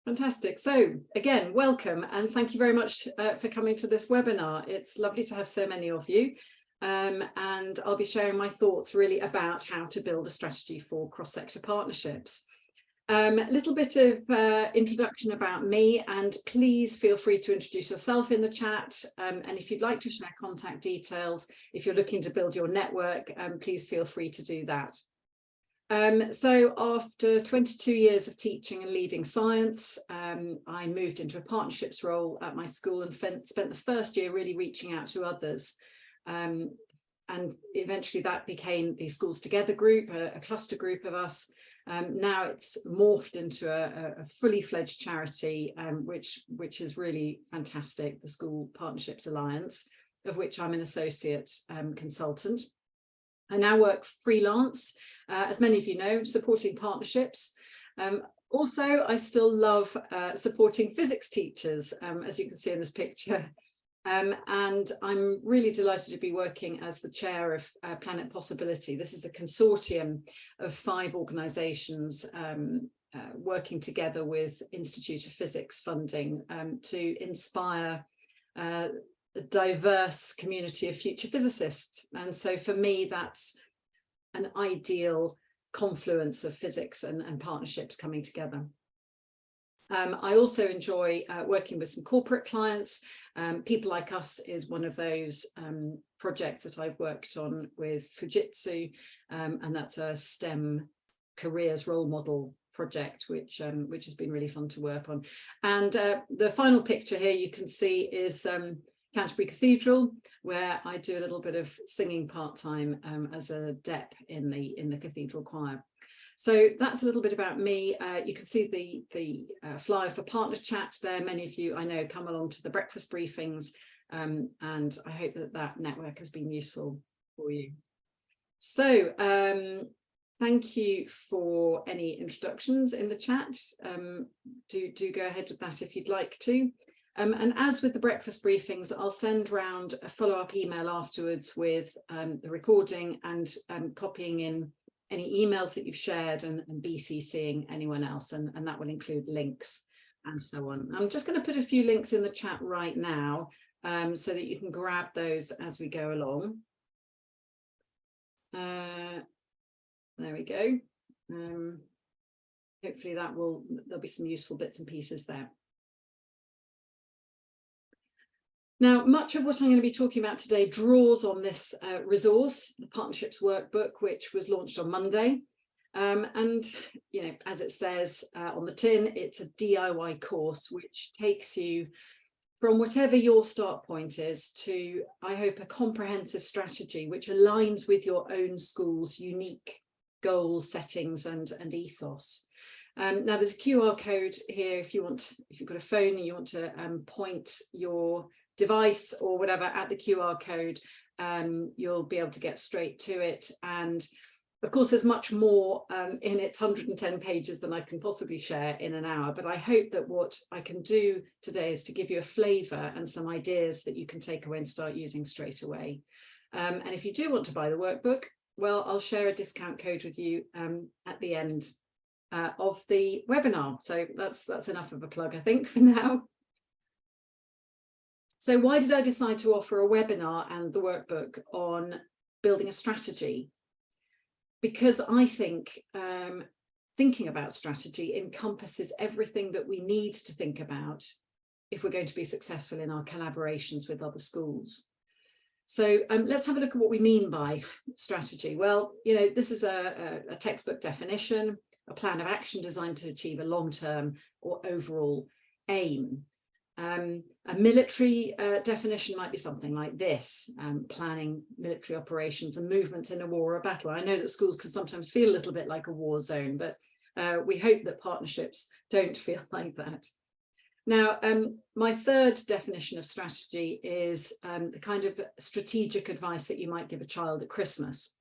Fantastic. So again, welcome and thank you very much for coming to this webinar. It's lovely to have so many of you. And I'll be sharing my thoughts really about how to build a strategy for cross-sector partnerships. A little bit of introduction about me, and please feel free to introduce yourself in the chat. And if you'd like to share contact details, if you're looking to build your network, please feel free to do that. So after 22 years of teaching and leading science, I moved into a partnerships role at my school and spent the first year really reaching out to others. And eventually that became the Schools Together group, a cluster group of us. Now it's morphed into a fully fledged charity, which is really fantastic, the School Partnerships Alliance, of which I'm an associate consultant. I now work freelance, as many of you know, supporting partnerships. Also, I still love supporting physics teachers, as you can see in this picture. And I'm really delighted to be working as the chair of Planet Possibility. This is a consortium of 5 organisations working together with Institute of Physics funding to inspire a diverse community of future physicists. And so for me, that's an ideal confluence of physics and partnerships coming together. I also enjoy working with some corporate clients. People Like Us is one of those projects that I've worked on with Fujitsu, and that's a STEM careers role model project, which has been really fun to work on. And the final picture here you can see is Canterbury Cathedral, where I do a little bit of singing part-time as a DEP in the cathedral choir. So that's a little bit about me. You can see the flyer for Partner Chat there. Many of you I know come along to the breakfast briefings, and I hope that network has been useful for you. So thank you for any introductions in the chat. Do go ahead with that if you'd like to. And as with the breakfast briefings, I'll send round a follow-up email afterwards with the recording and copying in any emails that you've shared and BCCing anyone else, and that will include links and so on. I'm just going to put a few links in the chat right now so that you can grab those as we go along. There we go. Hopefully there'll be some useful bits and pieces there. Now, much of what I'm going to be talking about today draws on this resource, the Partnerships WorkBook, which was launched on Monday. And, you know, as it says on the tin, it's a DIY course which takes you from whatever your start point is to, I hope, a comprehensive strategy which aligns with your own school's unique goals, settings, and ethos. Now, there's a QR code here if you've got a phone and you want to point your device or whatever at the QR code, you'll be able to get straight to it. And of course, there's much more in its 110 pages than I can possibly share in an hour. But I hope that what I can do today is to give you a flavour and some ideas that you can take away and start using straight away. And if you do want to buy the workbook, well, I'll share a discount code with you at the end of the webinar. So that's enough of a plug, I think, for now. So why did I decide to offer a webinar and the workbook on building a strategy? Because I think thinking about strategy encompasses everything that we need to think about if we're going to be successful in our collaborations with other schools. So let's have a look at what we mean by strategy. Well, you know, this is a textbook definition, a plan of action designed to achieve a long-term or overall aim. A military definition might be something like this, planning military operations and movements in a war or battle. I know that schools can sometimes feel a little bit like a war zone, but we hope that partnerships don't feel like that. Now, my third definition of strategy is the kind of strategic advice that you might give a child at Christmas.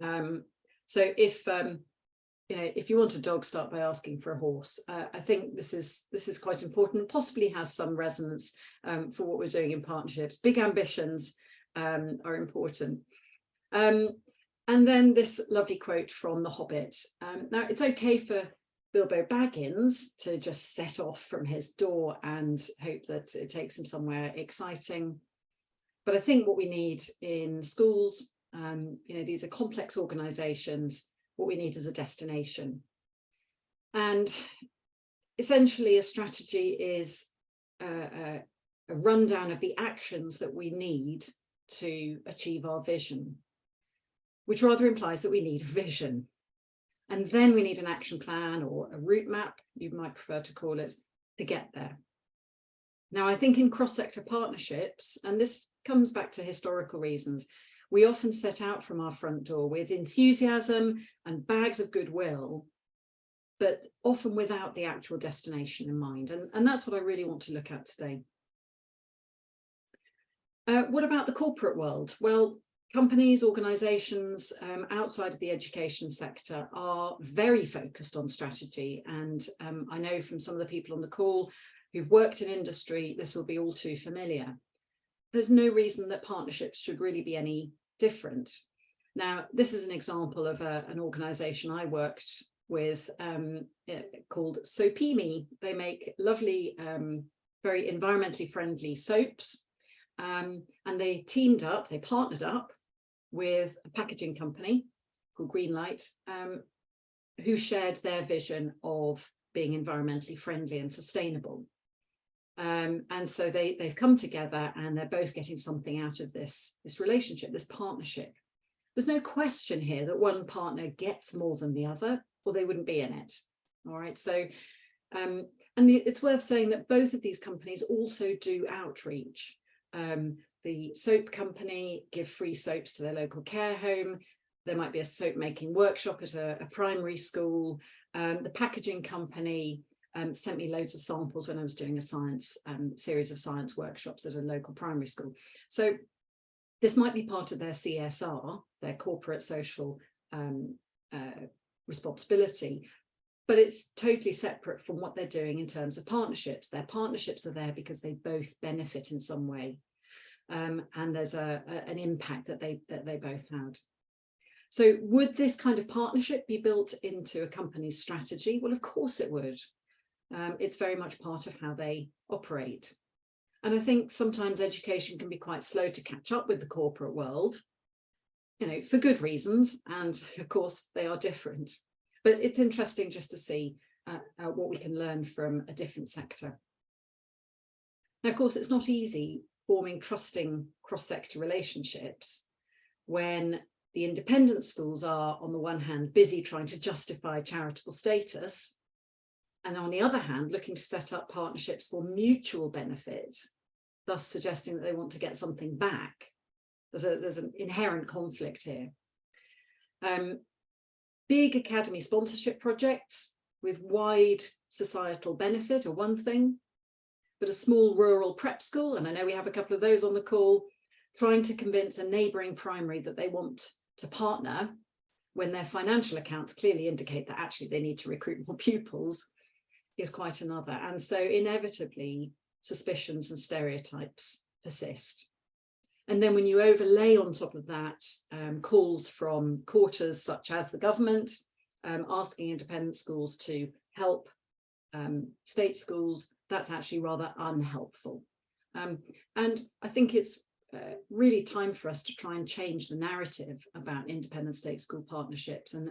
So if you want a dog, start by asking for a horse. I think this is quite important, possibly has some resonance for what we're doing in partnerships. Big ambitions are important. And then this lovely quote from The Hobbit. Now, it's okay for Bilbo Baggins to just set off from his door and hope that it takes him somewhere exciting. But I think what we need in schools, these are complex organizations, what we need is a destination. And essentially a strategy is a rundown of the actions that we need to achieve our vision, which rather implies that we need a vision. And then we need an action plan or a route map, you might prefer to call it, to get there. Now, I think in cross-sector partnerships, and this comes back to historical reasons, we often set out from our front door with enthusiasm and bags of goodwill, but often without the actual destination in mind. And that's what I really want to look at today. What about the corporate world? Well, companies, organizations outside of the education sector are very focused on strategy. And I know from some of the people on the call who've worked in industry, this will be all too familiar. There's no reason that partnerships should really be any different. Now, this is an example of an organization I worked with called Soapimi. They make lovely, very environmentally friendly soaps. And they partnered up with a packaging company called Greenlight, who shared their vision of being environmentally friendly and sustainable. And so they've come together and they're both getting something out of this relationship, this partnership. There's no question here that one partner gets more than the other, or they wouldn't be in it. All right. So, it's worth saying that both of these companies also do outreach. The soap company give free soaps to their local care home. There might be a soap making workshop at a primary school. The packaging company sent me loads of samples when I was doing a science series of science workshops at a local primary school. So this might be part of their CSR, their corporate social responsibility, but it's totally separate from what they're doing in terms of partnerships. Their partnerships are there because they both benefit in some way. And there's an impact that they both had. So would this kind of partnership be built into a company's strategy? Well, of course it would. It's very much part of how they operate. And I think sometimes education can be quite slow to catch up with the corporate world, for good reasons. And of course, they are different. But it's interesting just to see what we can learn from a different sector. Now, of course, it's not easy forming trusting cross-sector relationships when the independent schools are, on the one hand, busy trying to justify charitable status, and on the other hand, looking to set up partnerships for mutual benefit, thus suggesting that they want to get something back. There's an inherent conflict here. Big academy sponsorship projects with wide societal benefit are one thing, but a small rural prep school, and I know we have a couple of those on the call, trying to convince a neighbouring primary that they want to partner when their financial accounts clearly indicate that actually they need to recruit more pupils is quite another. And so inevitably suspicions and stereotypes persist. And then when you overlay on top of that calls from quarters such as the government, asking independent schools to help state schools, that's actually rather unhelpful. And I think it's really time for us to try and change the narrative about independent state school partnerships. And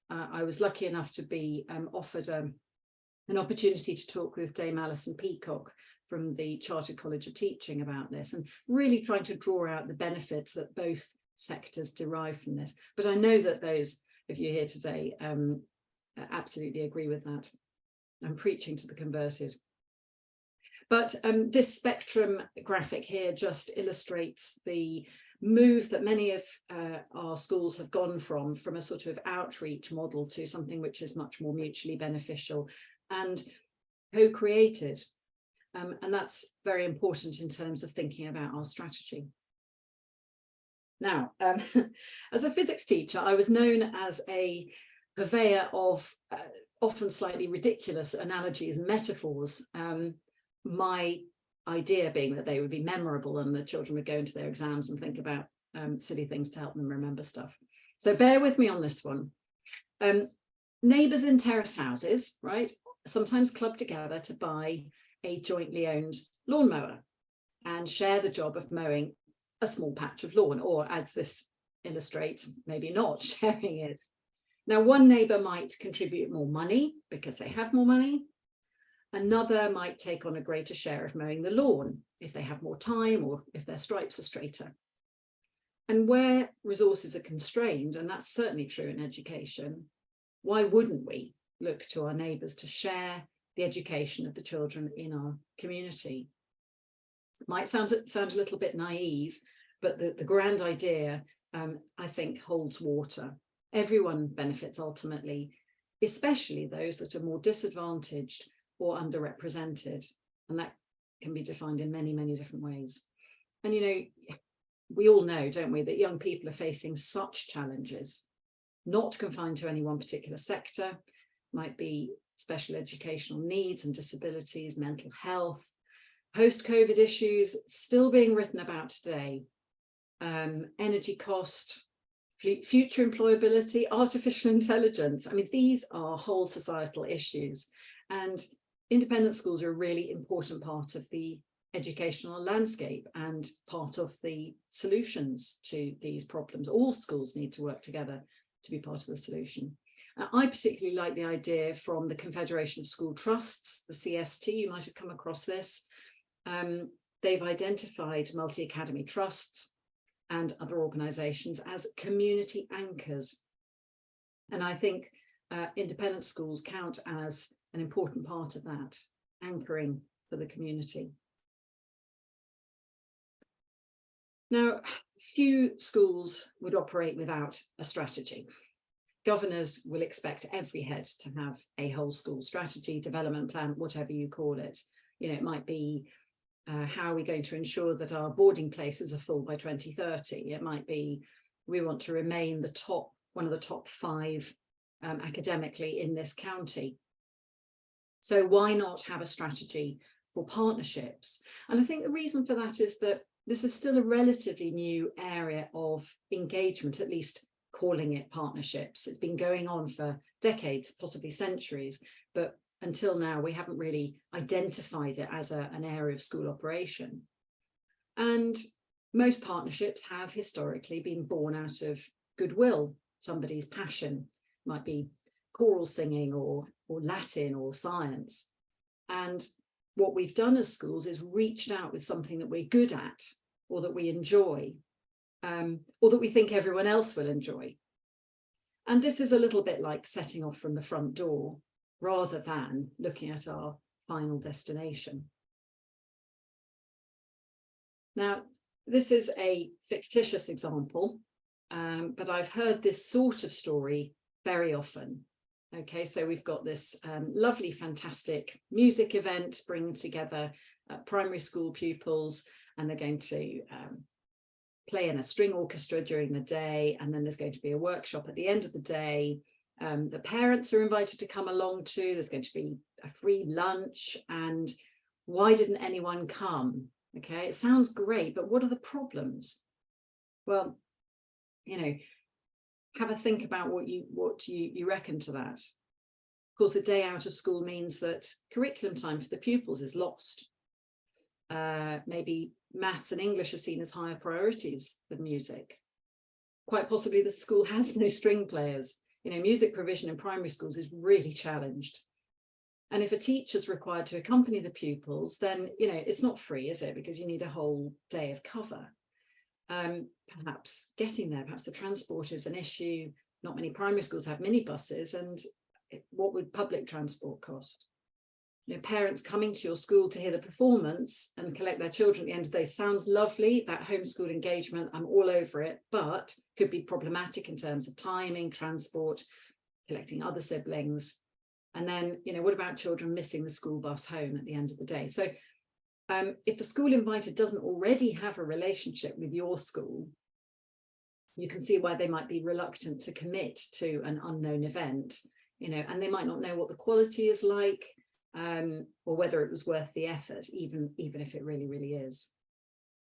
I was lucky enough to be offered an opportunity to talk with Dame Alison Peacock from the Chartered College of Teaching about this, and really trying to draw out the benefits that both sectors derive from this. But I know that those of you here today absolutely agree with that. I'm preaching to the converted. But this spectrum graphic here just illustrates the move that many of our schools have gone from a sort of outreach model to something which is much more mutually beneficial and co-created. And that's very important in terms of thinking about our strategy. Now, as a physics teacher, I was known as a purveyor of often slightly ridiculous analogies and metaphors. My idea being that they would be memorable and the children would go into their exams and think about silly things to help them remember stuff. So bear with me on this one. Neighbours in terrace houses, right, sometimes club together to buy a jointly owned lawnmower and share the job of mowing a small patch of lawn, or as this illustrates, maybe not sharing it. Now, one neighbour might contribute more money because they have more money. Another might take on a greater share of mowing the lawn if they have more time or if their stripes are straighter. And where resources are constrained, and that's certainly true in education, why wouldn't we look to our neighbours to share the education of the children in our community? It might sound a little bit naive, but the grand idea, I think, holds water. Everyone benefits ultimately, especially those that are more disadvantaged or underrepresented. And that can be defined in many, many different ways. And, you know, we all know, don't we, that young people are facing such challenges, not confined to any one particular sector, might be special educational needs and disabilities, mental health, post-COVID issues still being written about today, energy cost, future employability, artificial intelligence. I mean, these are whole societal issues, and independent schools are a really important part of the educational landscape and part of the solutions to these problems. All schools need to work together to be part of the solution. I particularly like the idea from the Confederation of School Trusts, the CST. You might have come across this. They've identified multi-academy trusts and other organisations as community anchors. And I think independent schools count as an important part of that, anchoring for the community. Now, few schools would operate without a strategy. Governors will expect every head to have a whole school strategy, development plan, whatever you call it. You know, it might be how are we going to ensure that our boarding places are full by 2030? It might be we want to remain one of the top 5 academically in this county. So why not have a strategy for partnerships? And I think the reason for that is that this is still a relatively new area of engagement, at least calling it partnerships. It's been going on for decades, possibly centuries, but until now, we haven't really identified it as an area of school operation. And most partnerships have historically been born out of goodwill, somebody's passion, might be choral singing or Latin or science. And what we've done as schools is reached out with something that we're good at or that we enjoy, or that we think everyone else will enjoy. And this is a little bit like setting off from the front door, rather than looking at our final destination. Now, this is a fictitious example, but I've heard this sort of story very often. Okay, so we've got this lovely, fantastic music event bringing together primary school pupils, and they're going to play in a string orchestra during the day, and then there's going to be a workshop at the end of the day. The parents are invited to come along too. There's going to be a free lunch. And why didn't anyone come? Okay, it sounds great, but what are the problems? Well, you know, have a think about what you reckon to that. Of course, a day out of school means that curriculum time for the pupils is lost. Maybe maths and English are seen as higher priorities than music. Quite possibly the school has no string players. You know, music provision in primary schools is really challenged. And if a teacher's required to accompany the pupils, then, you know, it's not free, is it? Because you need a whole day of cover. Perhaps getting there, perhaps the transport is an issue. Not many primary schools have minibuses, and what would public transport cost? You know, parents coming to your school to hear the performance and collect their children at the end of the day sounds lovely. That homeschool engagement, I'm all over it, but could be problematic in terms of timing, transport, collecting other siblings. And then, you know, what about children missing the school bus home at the end of the day? So if the school invited doesn't already have a relationship with your school, you can see why they might be reluctant to commit to an unknown event, you know, and they might not know what the quality is like, or whether it was worth the effort, even if it really, really is.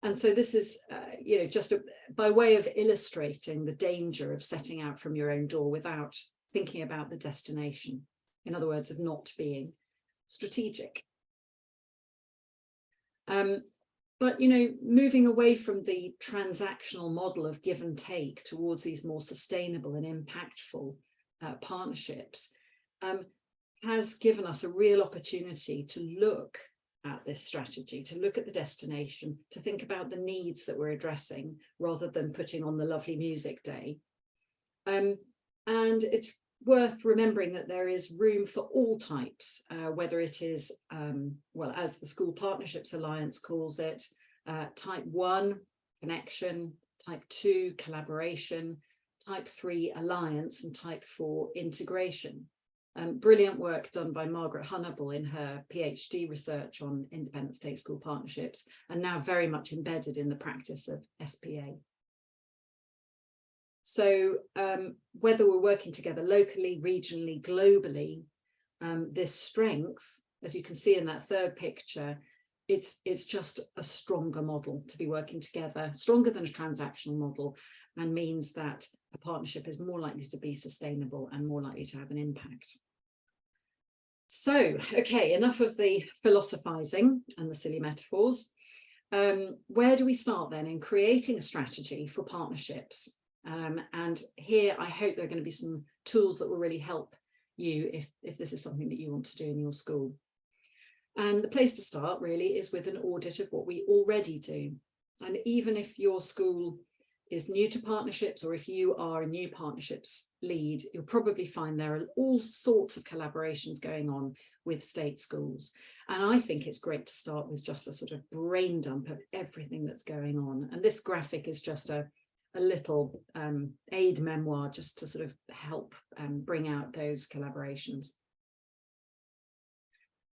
And so this is, you know, just by way of illustrating the danger of setting out from your own door without thinking about the destination. In other words, of not being strategic. But, you know, moving away from the transactional model of give and take towards these more sustainable and impactful partnerships has given us a real opportunity to look at this strategy, to look at the destination, to think about the needs that we're addressing rather than putting on the lovely music day. And it's worth remembering that there is room for all types, whether it is, well, as the School Partnerships Alliance calls it, type 1, connection, type 2, collaboration, type 3, alliance, and type 4, integration. Brilliant work done by Margaret Hunnable in her PhD research on independent state school partnerships, and now very much embedded in the practice of SPA. So whether we're working together locally, regionally, globally, this strength, as you can see in that third picture, it's just a stronger model to be working together, stronger than a transactional model, and means that a partnership is more likely to be sustainable and more likely to have an impact. So, okay, enough of the philosophizing and the silly metaphors. Where do we start then in creating a strategy for partnerships? And here I hope there are going to be some tools that will really help you if this is something that you want to do in your school. And the place to start really is with an audit of what we already do. And even if your school is new to partnerships, or if you are a new partnerships lead, you'll probably find there are all sorts of collaborations going on with state schools. And I think it's great to start with just a sort of brain dump of everything that's going on. And this graphic is just a little aid memoir just to sort of help bring out those collaborations.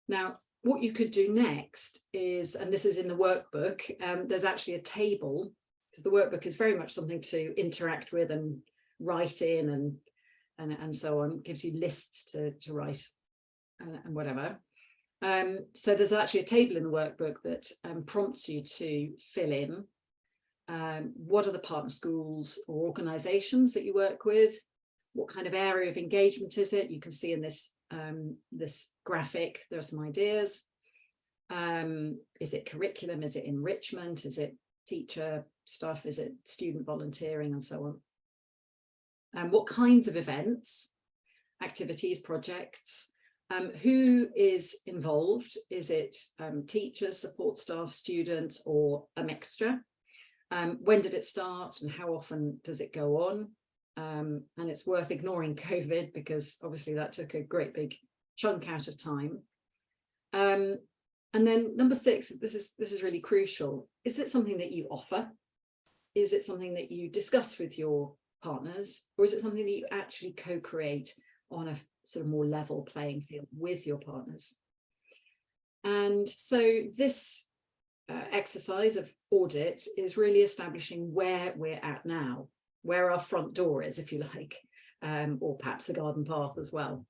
Now, what you could do next is, and this is in the workbook, there's actually a table, because the workbook is very much something to interact with and write in and so on. It gives you lists to write and whatever. So there's actually a table in the workbook that prompts you to fill in what are the partner schools or organisations that you work with, what kind of area of engagement is it. You can see in this this graphic there are some ideas. Is it curriculum, is it enrichment, is it teacher stuff, is it student volunteering, and so on. And what kinds of events, activities, projects, who is involved? Is it teachers, support staff, students, or a mixture? When did it start and how often does it go on? And it's worth ignoring COVID, because obviously that took a great big chunk out of time. And then number 6, this is really crucial. Is it something that you offer? Is it something that you discuss with your partners? Or is it something that you actually co-create on a sort of more level playing field with your partners? And so this exercise of audit is really establishing where we're at now, where our front door is, if you like, or perhaps the garden path as well.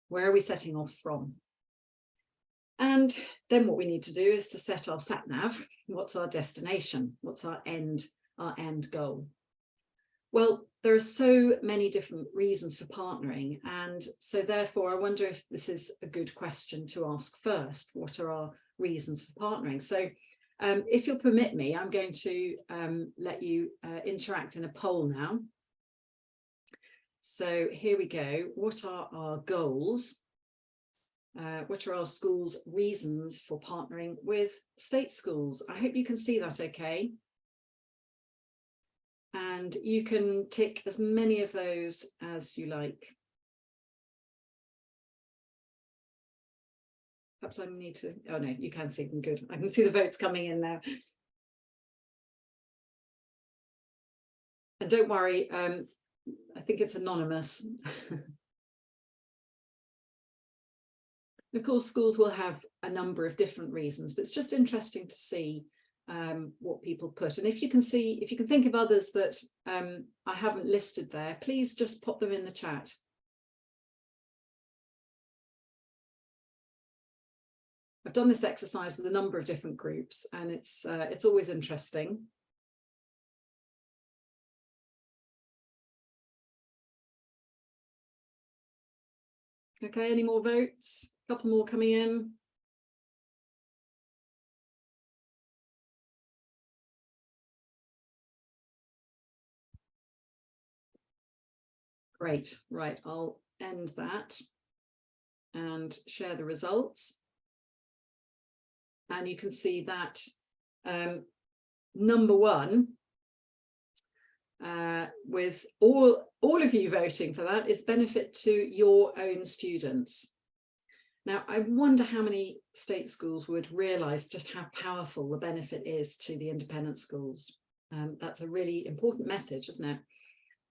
Where are we setting off from? And then what we need to do is to set our sat nav. What's our destination? What's our end goal? Well, there are so many different reasons for partnering, and so therefore I wonder if this is a good question to ask first. What are our reasons for partnering? So if you'll permit me, I'm going to let you interact in a poll now. So here we go. What are our goals? What are our schools' reasons for partnering with state schools? I hope you can see that okay. And you can tick as many of those as you like. Perhaps I need to, oh no, you can see them, good. I can see the votes coming in now. And don't worry, I think it's anonymous. Of course, schools will have a number of different reasons, but it's just interesting to see what people put. And if you can see, if you can think of others that I haven't listed there, please just pop them in the chat. I've done this exercise with a number of different groups, and it's always interesting. Okay, any more votes? A couple more coming in. Great, right, I'll end that and share the results. And you can see that number one, with all of you voting for that, is benefit to your own students. Now, I wonder how many state schools would realise just how powerful the benefit is to the independent schools. That's a really important message, isn't it?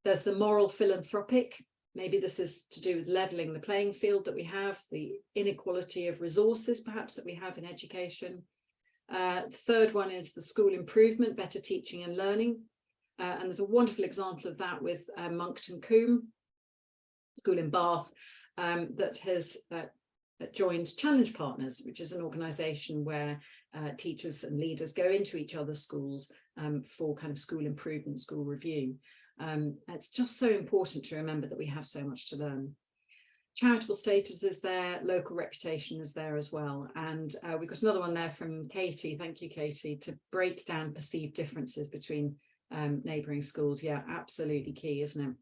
There's the moral philanthropic. Maybe this is to do with levelling the playing field that we have, the inequality of resources perhaps that we have in education. Third one is the school improvement, better teaching and learning. And there's a wonderful example of that with Monkton Combe School in Bath that has joined Challenge Partners, which is an organisation where teachers and leaders go into each other's schools for kind of school improvement, school review. It's just so important to remember that we have so much to learn. Charitable status is there, local reputation is there as well. And we've got another one there from Katie. Thank you, Katie, to break down perceived differences between neighbouring schools. Yeah, absolutely key, isn't it?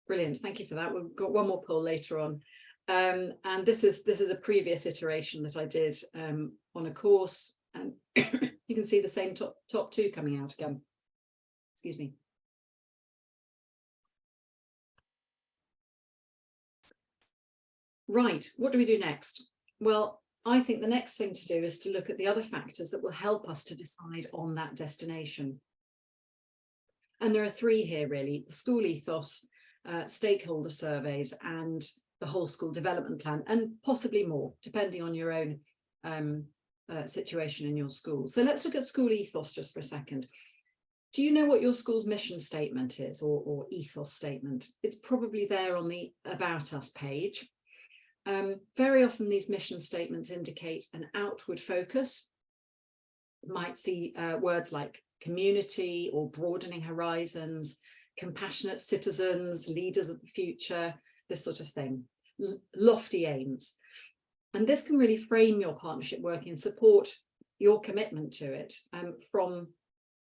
Brilliant, thank you for that. We've got one more poll later on. And this is a previous iteration that I did on a course, and you can see the same top two coming out again. Excuse me. Right, what do we do next? Well, I think the next thing to do is to look at the other factors that will help us to decide on that destination. And there are three here really: the school ethos, stakeholder surveys, and the whole school development plan, and possibly more, depending on your own situation in your school. So let's look at school ethos just for a second. Do you know what your school's mission statement is, or ethos statement? It's probably there on the About Us page. Very often these mission statements indicate an outward focus. You might see words like community or broadening horizons, compassionate citizens, leaders of the future, this sort of thing, lofty aims. And this can really frame your partnership work and support your commitment to it from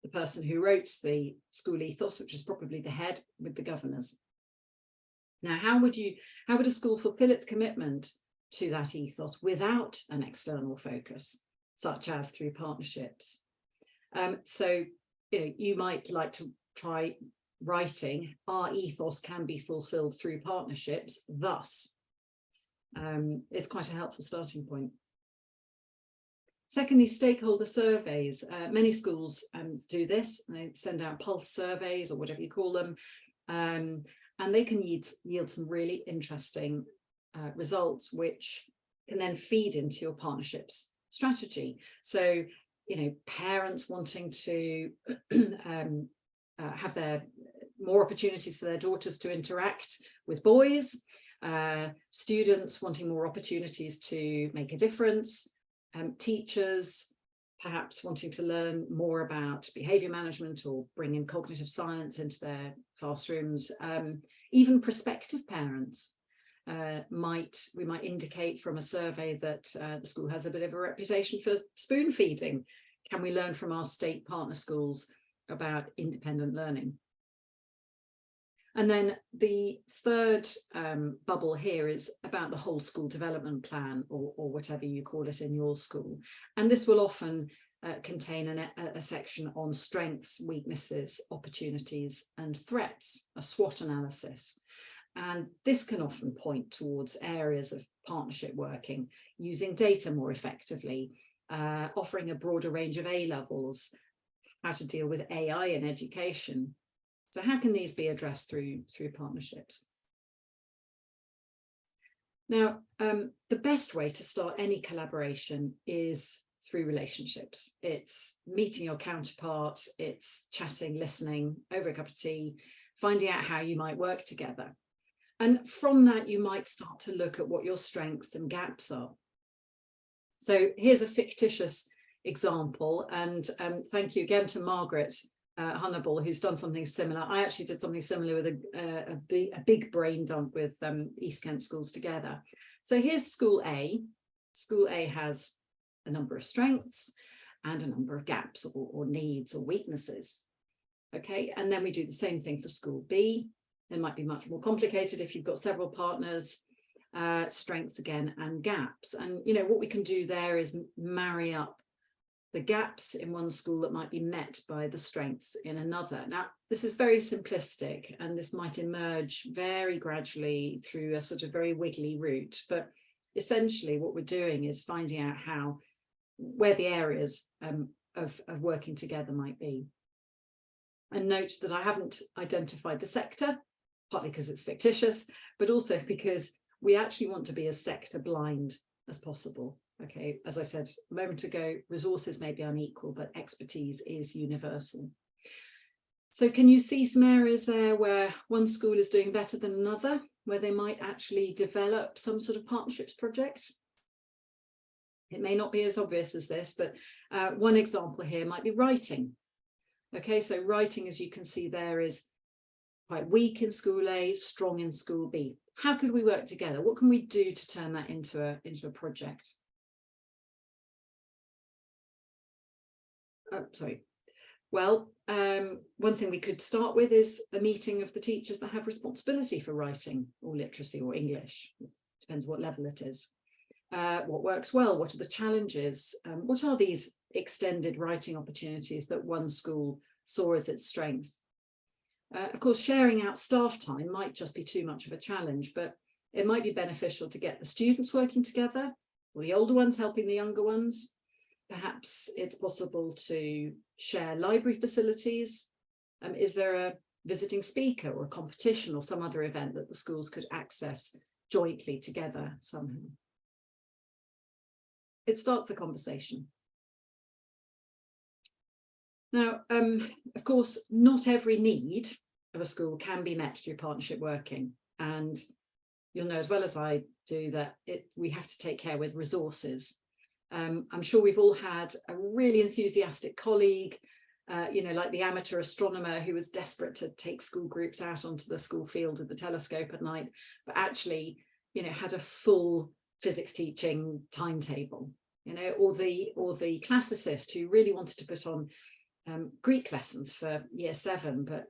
the person who wrote the school ethos, which is probably the head, with the governors. Now, how would a school fulfill its commitment to that ethos without an external focus, such as through partnerships? So, you might like to try writing, our ethos can be fulfilled through partnerships, thus. It's quite a helpful starting point. Secondly, stakeholder surveys. Many schools do this. They send out pulse surveys or whatever you call them, and they can yield some really interesting results, which can then feed into your partnerships strategy. So, parents wanting to have more opportunities for their daughters to interact with boys, students wanting more opportunities to make a difference, teachers perhaps wanting to learn more about behaviour management or bring in cognitive science into their classrooms. Even prospective parents we might indicate from a survey that the school has a bit of a reputation for spoon feeding. Can we learn from our state partner schools about independent learning? And then the third bubble here is about the whole school development plan, or whatever you call it in your school. And this will often contain a section on strengths, weaknesses, opportunities, and threats, a SWOT analysis. And this can often point towards areas of partnership working, using data more effectively, offering a broader range of A levels, how to deal with AI in education. So how can these be addressed through partnerships? Now, the best way to start any collaboration is through relationships. It's meeting your counterpart, it's chatting, listening over a cup of tea, finding out how you might work together. And from that, you might start to look at what your strengths and gaps are. So here's a fictitious example, and thank you again to Margaret Hannibal, who's done something similar. I actually did something similar with a big brain dump with East Kent schools together. So here's School A. School A has a number of strengths and a number of gaps or needs or weaknesses. Okay, and then we do the same thing for School B. It might be much more complicated if you've got several partners, strengths again and gaps. And you know what we can do there is marry up the gaps in one school that might be met by the strengths in another. Now, this is very simplistic, and this might emerge very gradually through a sort of very wiggly route. But essentially what we're doing is finding out where the areas of working together might be. And note that I haven't identified the sector, partly because it's fictitious, but also because we actually want to be as sector blind as possible. Okay, as I said a moment ago, resources may be unequal, but expertise is universal. So can you see some areas there where one school is doing better than another, where they might actually develop some sort of partnerships project? It may not be as obvious as this, but one example here might be writing. Okay, so writing, as you can see there, is quite weak in School A, strong in School B. How could we work together? What can we do to turn that into a project? Oh, sorry. Well, one thing we could start with is a meeting of the teachers that have responsibility for writing or literacy or English. Depends what level it is. What works well? What are the challenges? What are these extended writing opportunities that one school saw as its strength? Of course, sharing out staff time might just be too much of a challenge, but it might be beneficial to get the students working together, or the older ones helping the younger ones. Perhaps it's possible to share library facilities. Is there a visiting speaker or a competition or some other event that the schools could access jointly together somehow? It starts the conversation. Now, of course, not every need of a school can be met through partnership working. And you'll know as well as I do that we have to take care with resources. I'm sure we've all had a really enthusiastic colleague, you know, like the amateur astronomer who was desperate to take school groups out onto the school field with the telescope at night, but actually, you know, had a full physics teaching timetable, you know, or the classicist who really wanted to put on Greek lessons for year 7, but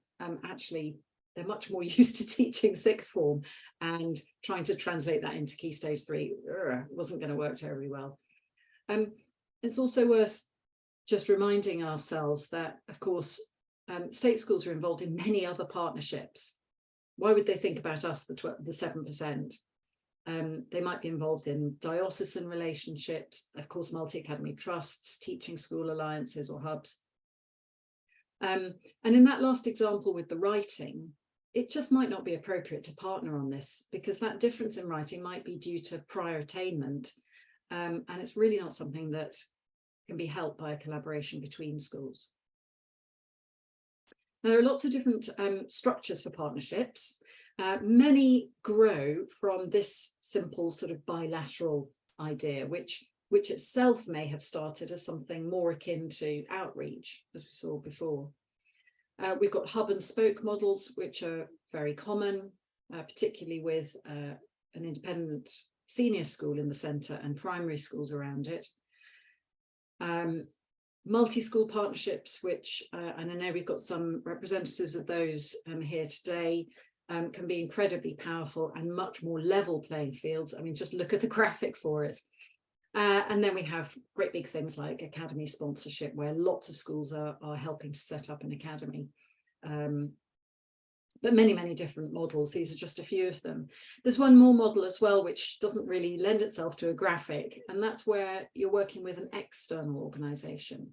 actually they're much more used to teaching 6th form, and trying to translate that into Key Stage 3 wasn't going to work terribly well. It's also worth just reminding ourselves that, of course, state schools are involved in many other partnerships. Why would they think about us, the 7%? They might be involved in diocesan relationships, of course, multi-academy trusts, teaching school alliances or hubs. And in that last example with the writing, it just might not be appropriate to partner on this, because that difference in writing might be due to prior attainment. And it's really not something that can be helped by a collaboration between schools. Now, there are lots of different structures for partnerships. Many grow from this simple sort of bilateral idea, which itself may have started as something more akin to outreach, as we saw before. We've got hub and spoke models, which are very common, particularly with an independent senior school in the centre and primary schools around it. Multi-school partnerships, which, and I know we've got some representatives of those here today, can be incredibly powerful and much more level playing fields. I mean, just look at the graphic for it. And then we have great big things like academy sponsorship, where lots of schools are helping to set up an academy. But many, many different models. These are just a few of them. There's one more model as well, which doesn't really lend itself to a graphic, and that's where you're working with an external organisation.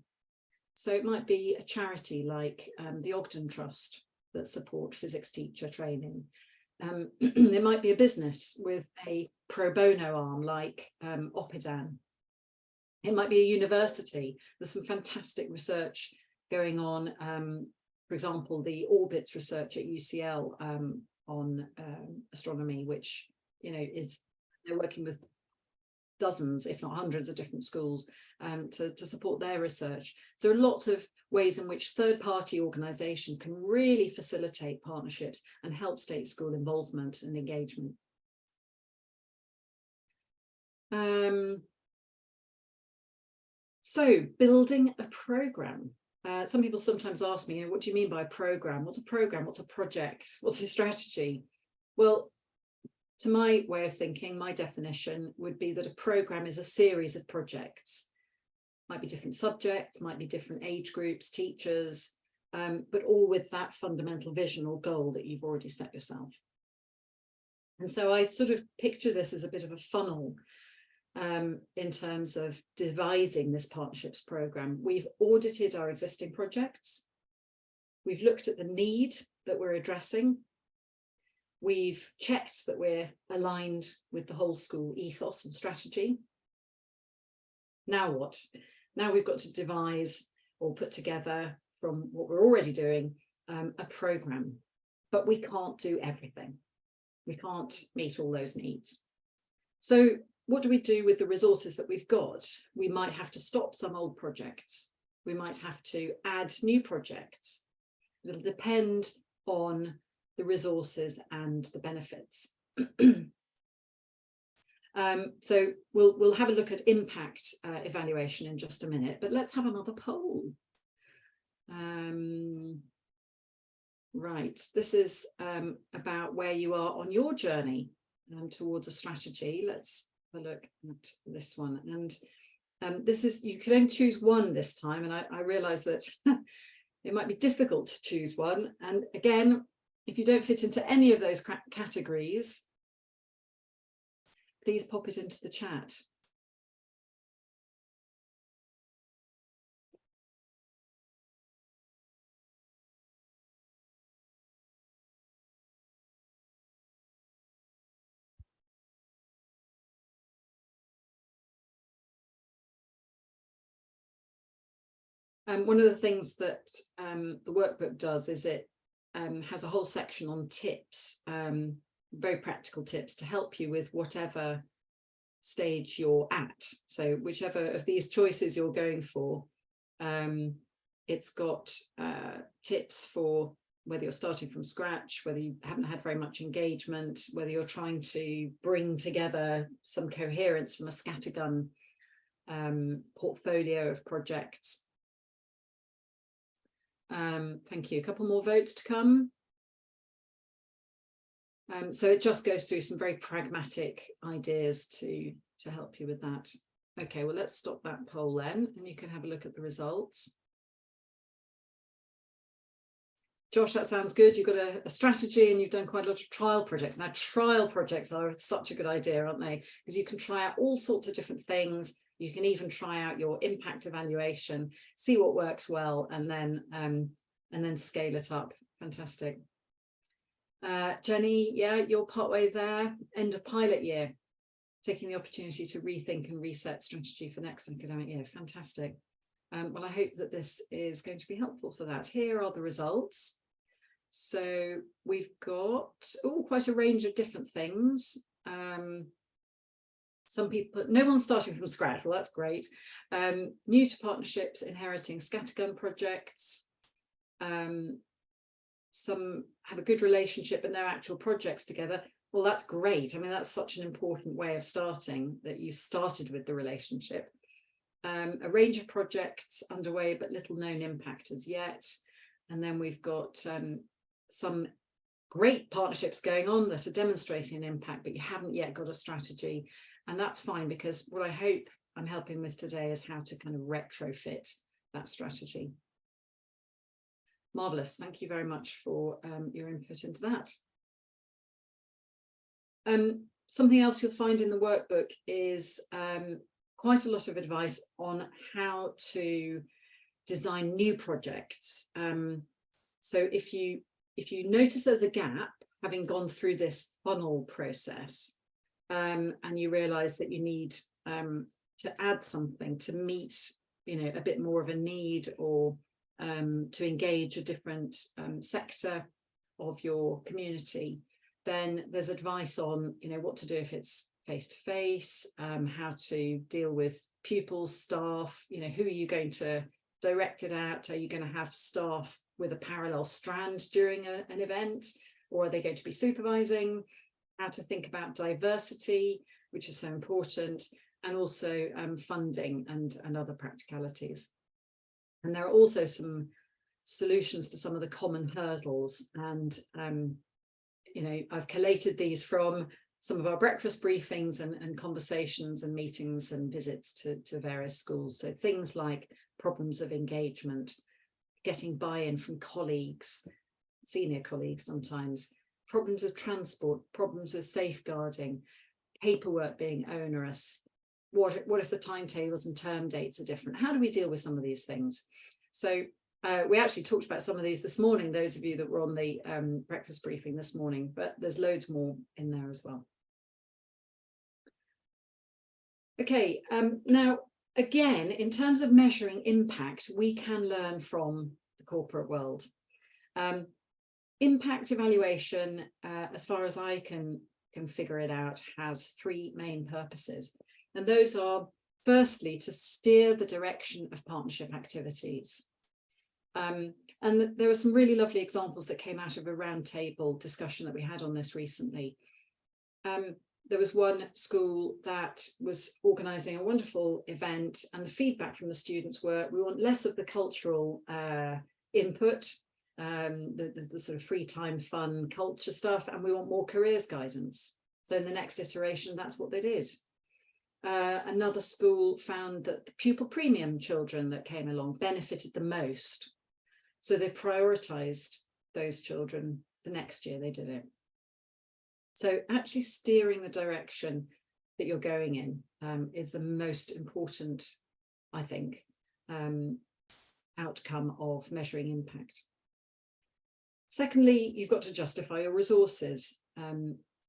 So it might be a charity like the Ogden Trust that support physics teacher training. There might be a business with a pro bono arm like Oppidan. It might be a university. There's some fantastic research going on. For example, the Orbits research at UCL on astronomy, which, you know, they're working with dozens, if not hundreds of different schools to support their research. So there are lots of ways in which third-party organisations can really facilitate partnerships and help state school involvement and engagement. So building a programme. Some people sometimes ask me, what do you mean by a programme? What's a programme? What's a project? What's a strategy? Well, to my way of thinking, my definition would be that a programme is a series of projects. Might be different subjects, might be different age groups, teachers, but all with that fundamental vision or goal that you've already set yourself. And so I sort of picture this as a bit of a funnel in terms of devising this partnerships programme. We've audited our existing projects. We've looked at the need that we're addressing. We've checked that we're aligned with the whole school ethos and strategy. Now what? Now we've got to devise or put together from what we're already doing a programme, but we can't do everything. We can't meet all those needs. So what do we do with the resources that we've got? We might have to stop some old projects. We might have to add new projects. It'll depend on the resources and the benefits. So we'll have a look at impact evaluation in just a minute, but let's have another poll. Right, this is about where you are on your journey towards a strategy. Let's have a look at this one. And this is, you can only choose one this time, and I realise that it might be difficult to choose one. And again, if you don't fit into any of those categories, please pop it into the chat. One of the things that the workbook does is it has a whole section on tips, very practical tips to help you with whatever stage you're at. So whichever of these choices you're going for, it's got tips for whether you're starting from scratch, whether you haven't had very much engagement, whether you're trying to bring together some coherence from a scattergun portfolio of projects. Thank you. A couple more votes to come. So it just goes through some very pragmatic ideas to help you with that. Okay, well, let's stop that poll then, and you can have a look at the results. Josh, that sounds good. You've got a strategy and you've done quite a lot of trial projects. Now, trial projects are such a good idea, aren't they? Because you can try out all sorts of different things. You can even try out your impact evaluation, see what works well, and then scale it up. Fantastic. Jenny, yeah, you're partway there. End of pilot year, taking the opportunity to rethink and reset strategy for next academic year. Fantastic. Well, I hope that this is going to be helpful for that. Here are the results. So we've got quite a range of different things. Some people, no one's starting from scratch. Well, that's great. New to partnerships, inheriting scattergun projects. Some have a good relationship but no actual projects together. Well, that's great. I mean, that's such an important way of starting, that you started with the relationship. A range of projects underway but little known impact as yet. And then we've got some great partnerships going on that are demonstrating an impact, but you haven't yet got a strategy. And that's fine, because what I hope I'm helping with today is how to kind of retrofit that strategy. Marvellous. Thank you very much for your input into that. Something else you'll find in the workbook is quite a lot of advice on how to design new projects. So if you notice there's a gap, having gone through this funnel process, and you realise that you need to add something to meet, a bit more of a need, or to engage a different sector of your community, Then there's advice on, what to do if it's face-to-face, how to deal with pupils, staff, who are you going to direct it at? Are you going to have staff with a parallel strand during an event, or are they going to be supervising? How to think about diversity, which is so important, and also funding and other practicalities. And there are also some solutions to some of the common hurdles. And, I've collated these from some of our breakfast briefings and conversations and meetings and visits to various schools. So things like problems of engagement, getting buy-in from colleagues, senior colleagues sometimes, problems with transport, problems with safeguarding, paperwork being onerous. What if the timetables and term dates are different? How do we deal with some of these things? So we actually talked about some of these this morning, those of you that were on the breakfast briefing this morning, but there's loads more in there as well. Okay, now, again, in terms of measuring impact, we can learn from the corporate world. Impact evaluation, as far as I can figure it out, has three main purposes. And those are, firstly, to steer the direction of partnership activities. And there are some really lovely examples that came out of a roundtable discussion that we had on this recently. There was one school that was organising a wonderful event, and the feedback from the students were, we want less of the cultural input, the sort of free time, fun, culture stuff, and we want more careers guidance. So in the next iteration, that's what they did. Another school found that the pupil premium children that came along benefited the most. So they prioritised those children. The next year they did it. So actually steering the direction that you're going in is the most important, I think, outcome of measuring impact. Secondly, you've got to justify your resources.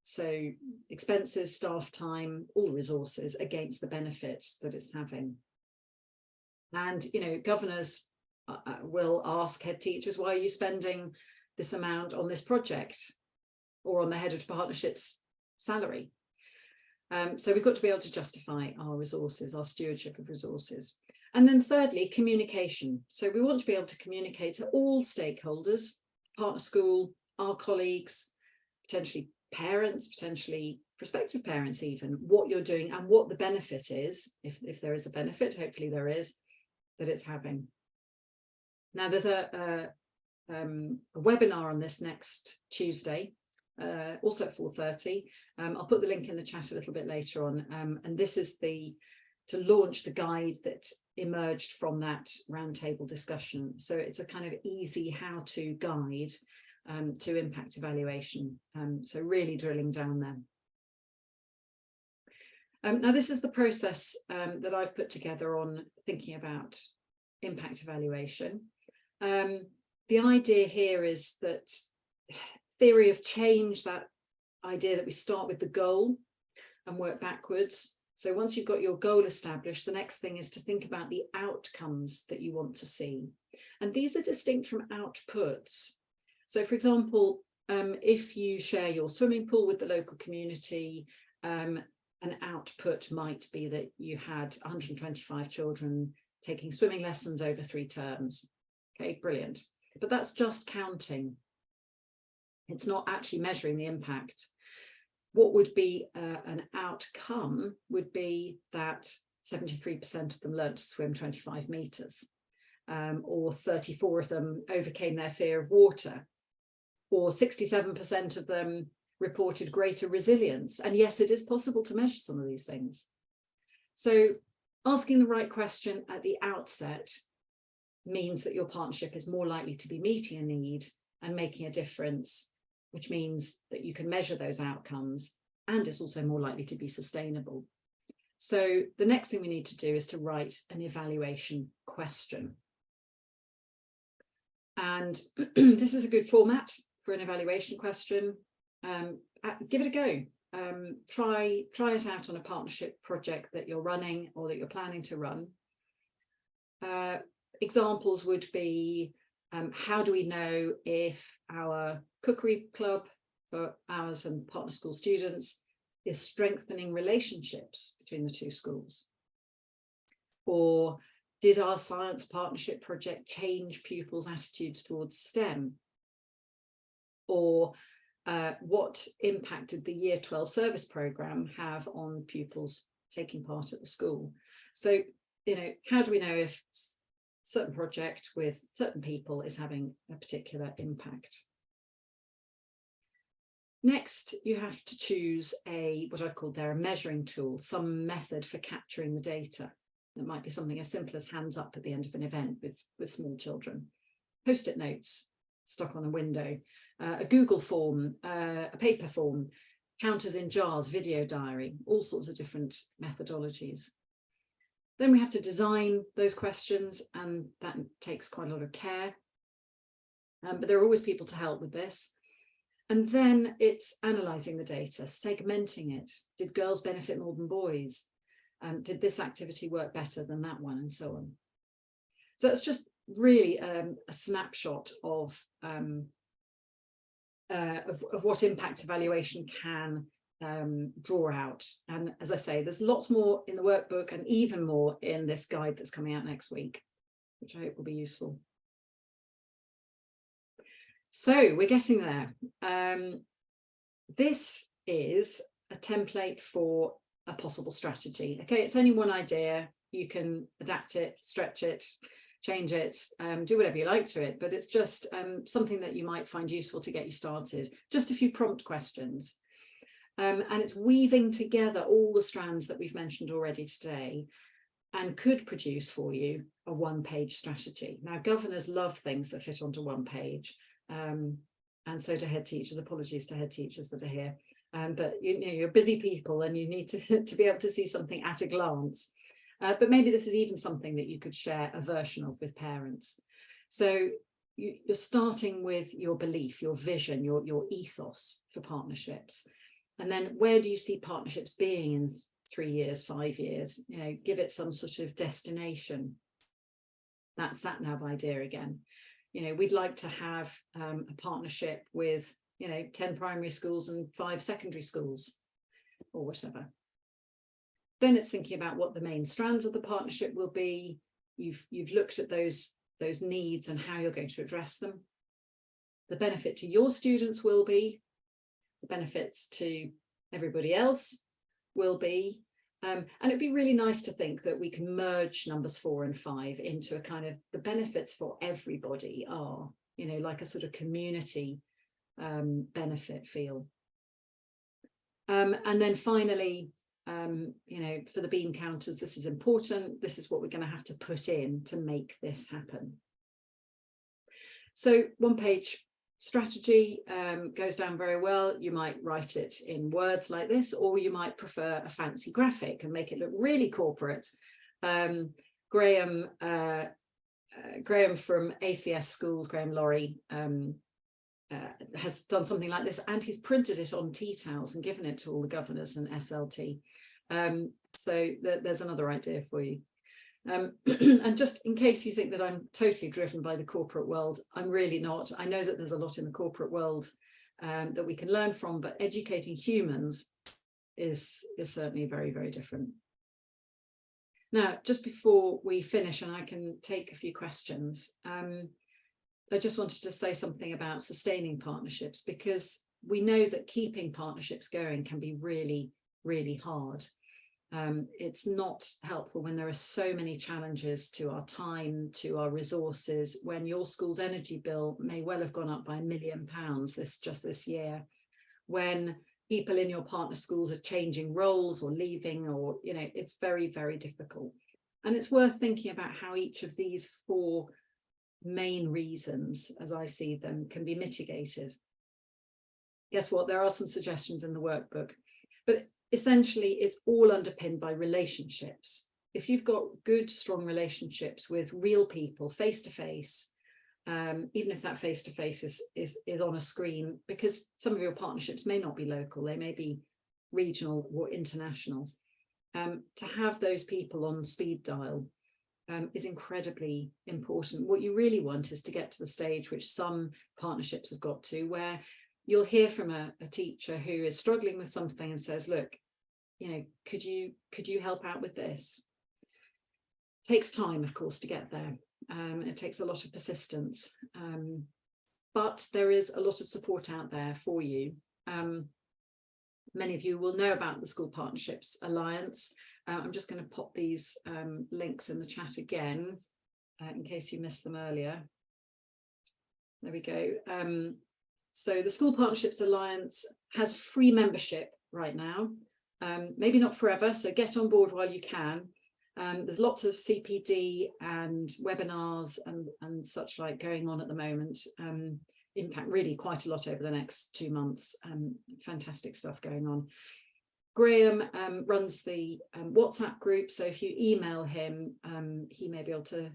So expenses, staff time, all resources against the benefit that it's having. And, governors will ask head teachers, why are you spending this amount on this project or on the head of partnerships salary? So we've got to be able to justify our resources, our stewardship of resources. And then thirdly, communication. So we want to be able to communicate to all stakeholders, partner school, our colleagues, potentially parents, potentially prospective parents even, what you're doing and what the benefit is, if there is a benefit, hopefully there is, that it's having. Now there's a webinar on this next Tuesday, also at 4:30. I'll put the link in the chat a little bit later on, and this is to launch the guide that emerged from that roundtable discussion. So it's a kind of easy how-to guide to impact evaluation. So really drilling down there. Now this is the process that I've put together on thinking about impact evaluation. The idea here is that theory of change, that idea that we start with the goal and work backwards. So once you've got your goal established, the next thing is to think about the outcomes that you want to see. And these are distinct from outputs. So for example, if you share your swimming pool with the local community, an output might be that you had 125 children taking swimming lessons over 3 terms. Okay, brilliant. But that's just counting. It's not actually measuring the impact. What would be an outcome would be that 73% of them learned to swim 25 metres, or 34 of them overcame their fear of water, or 67% of them reported greater resilience. And yes, it is possible to measure some of these things. So asking the right question at the outset means that your partnership is more likely to be meeting a need and making a difference, which means that you can measure those outcomes, and it's also more likely to be sustainable. So the next thing we need to do is to write an evaluation question. And this is a good format for an evaluation question. Give it a go. Try it out on a partnership project that you're running or that you're planning to run. Examples would be, how do we know if our cookery club for ours and partner school students is strengthening relationships between the two schools? Or did our science partnership project change pupils' attitudes towards STEM? Or what impact did the Year 12 service programme have on pupils taking part at the school? So, you know, how do we know if a certain project with certain people is having a particular impact? Next, you have to choose what I've called there a measuring tool, some method for capturing the data. It might be something as simple as hands up at the end of an event with small children, post-it notes stuck on a window, a Google form, a paper form, counters in jars, video diary, all sorts of different methodologies. Then we have to design those questions, and that takes quite a lot of care. But there are always people to help with this. And then it's analysing the data, segmenting it. Did girls benefit more than boys? Did this activity work better than that one, and so on. So it's just really a snapshot of what impact evaluation can draw out. And as I say, there's lots more in the workbook and even more in this guide that's coming out next week, which I hope will be useful. So we're getting there. This is a template for a possible strategy. Okay, it's only one idea. You can adapt it, stretch it, change it, do whatever you like to it, but it's just something that you might find useful to get you started. Just a few prompt questions. And it's weaving together all the strands that we've mentioned already today and could produce for you a one-page strategy. Now, governors love things that fit onto one page. And so do head teachers. Apologies to head teachers that are here. But you know, you're busy people and you need to be able to see something at a glance. But maybe this is even something that you could share a version of with parents. So you're starting with your belief, your vision, your ethos for partnerships. And then where do you see partnerships being in 3 years, 5 years? You know, give it some sort of destination. That sat-nav idea again. You know, we'd like to have a partnership with, you know, 10 primary schools and 5 secondary schools or whatever. Then it's thinking about what the main strands of the partnership will be. You've looked at those needs and how you're going to address them. The benefit to your students will be, the benefits to everybody else will be, and it'd be really nice to think that we can merge numbers 4 and 5 into a kind of the benefits for everybody are, you know, like a sort of community benefit feel. And then finally, you know, for the bean counters, this is important. This is what we're going to have to put in to make this happen. So one-page strategy goes down very well. You might write it in words like this, or you might prefer a fancy graphic and make it look really corporate. Graham from ACS Schools, Graham Laurie, has done something like this, and he's printed it on tea towels and given it to all the governors and SLT. So there's another idea for you. And just in case you think that I'm totally driven by the corporate world, I'm really not. I know that there's a lot in the corporate world that we can learn from, but educating humans is certainly very, very different. Now, just before we finish, and I can take a few questions, I just wanted to say something about sustaining partnerships, because we know that keeping partnerships going can be really, really hard. It's not helpful when there are so many challenges to our time, to our resources, when your school's energy bill may well have gone up by £1 million just this year, when people in your partner schools are changing roles or leaving, or, you know, it's very, very difficult. And it's worth thinking about how each of these 4 main reasons, as I see them, can be mitigated. Guess what? There are some suggestions in the workbook, but essentially it's all underpinned by relationships. If you've got good, strong relationships with real people, face to face, even if that face to face is on a screen, because some of your partnerships may not be local, they may be regional or international, to have those people on speed dial is incredibly important. What you really want is to get to the stage which some partnerships have got to, where you'll hear from a teacher who is struggling with something and says, look, you know, could you help out with this? It takes time, of course, to get there. It takes a lot of persistence, but there is a lot of support out there for you. Many of you will know about the School Partnerships Alliance. I'm just going to pop these links in the chat again, in case you missed them earlier. There we go. So the School Partnerships Alliance has free membership right now, maybe not forever, so get on board while you can. There's lots of CPD and webinars and such like going on at the moment. In fact, really quite a lot over the next 2 months. Fantastic stuff going on. Graham runs the WhatsApp group, so if you email him, he may be able to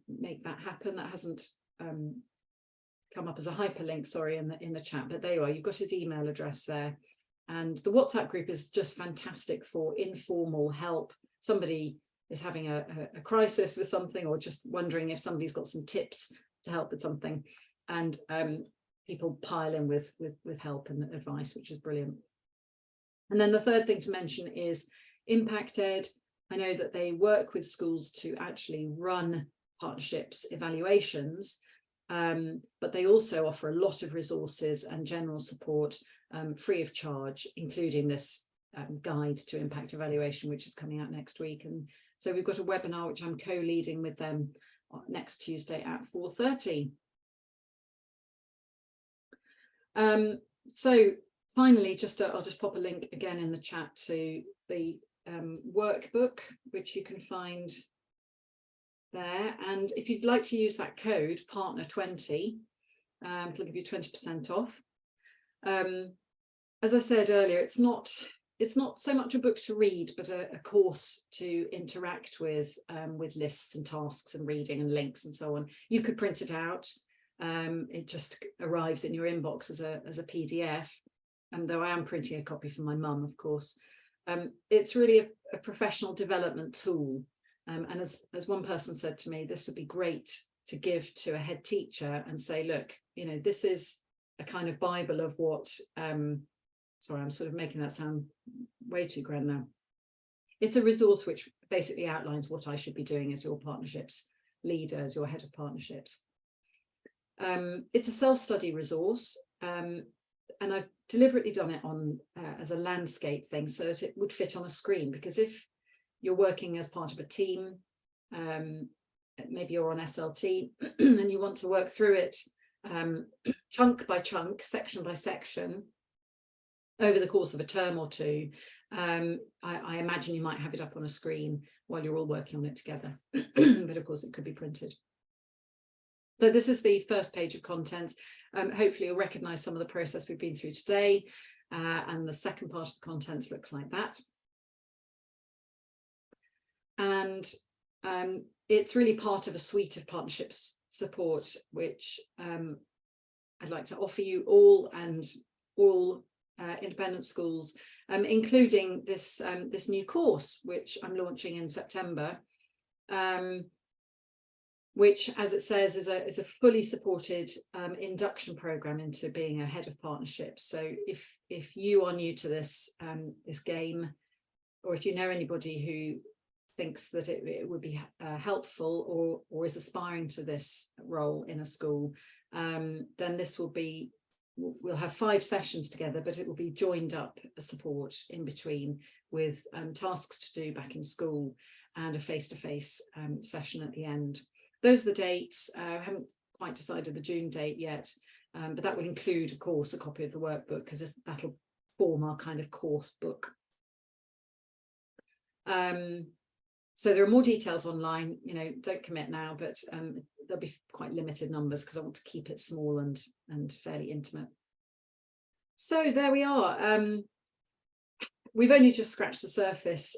make that happen. That hasn't come up as a hyperlink, sorry, in the chat, but there you are. You've got his email address there. And the WhatsApp group is just fantastic for informal help. Somebody is having a crisis with something, or just wondering if somebody's got some tips to help with something. And people pile in with help and advice, which is brilliant. And then the third thing to mention is Impact Ed. I know that they work with schools to actually run partnerships evaluations, but they also offer a lot of resources and general support free of charge, including this guide to impact evaluation, which is coming out next week. And so we've got a webinar which I'm co-leading with them next Tuesday at 4:30. So finally, I'll just pop a link again in the chat to the workbook, which you can find there. And if you'd like to use that code partner20, it'll give you 20% off. As I said earlier, it's not so much a book to read, but a course to interact with lists and tasks and reading and links and so on. You could print it out. It just arrives in your inbox as a PDF, though I am printing a copy for my mum, of course. It's really a professional development tool. And as one person said to me, this would be great to give to a head teacher and say, look, you know, this is a kind of Bible of what, sorry, I'm sort of making that sound way too grand now. It's a resource which basically outlines what I should be doing as your partnerships leader, as your head of partnerships. It's a self-study resource, and I've deliberately done it on as a landscape thing so that it would fit on a screen, because if you're working as part of a team, maybe you're on SLT and you want to work through it chunk by chunk, section by section, over the course of a term or two, I imagine you might have it up on a screen while you're all working on it together. But of course it could be printed. So this is the first page of contents. Hopefully you'll recognise some of the process we've been through today, and the second part of the contents looks like that. And it's really part of a suite of partnerships support, which I'd like to offer you all and all independent schools, including this new course, which I'm launching in September, which, as it says, is a fully supported induction program into being a head of partnerships. So if you are new to this game, or if you know anybody who thinks that it would be helpful or is aspiring to this role in a school, then this will be, we'll have 5 sessions together, but it will be joined up support in between with tasks to do back in school and a face-to-face session at the end. Those are the dates. I haven't quite decided the June date yet, but that will include, of course, a copy of the workbook, because that'll form our kind of course book. So there are more details online, you know, don't commit now, but there'll be quite limited numbers because I want to keep it small and fairly intimate. So there we are. We've only just scratched the surface,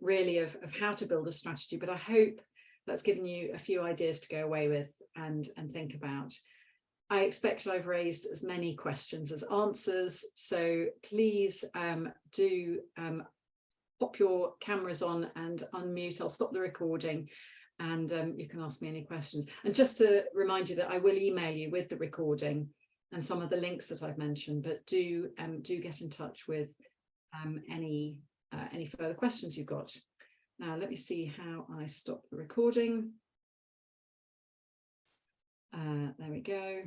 really, of how to build a strategy, but I hope that's given you a few ideas to go away with and think about. I expect I've raised as many questions as answers, so please do pop your cameras on and unmute. I'll stop the recording and you can ask me any questions. And just to remind you that I will email you with the recording and some of the links that I've mentioned, but do get in touch with any further questions you've got. Now, let me see how I stop the recording. There we go.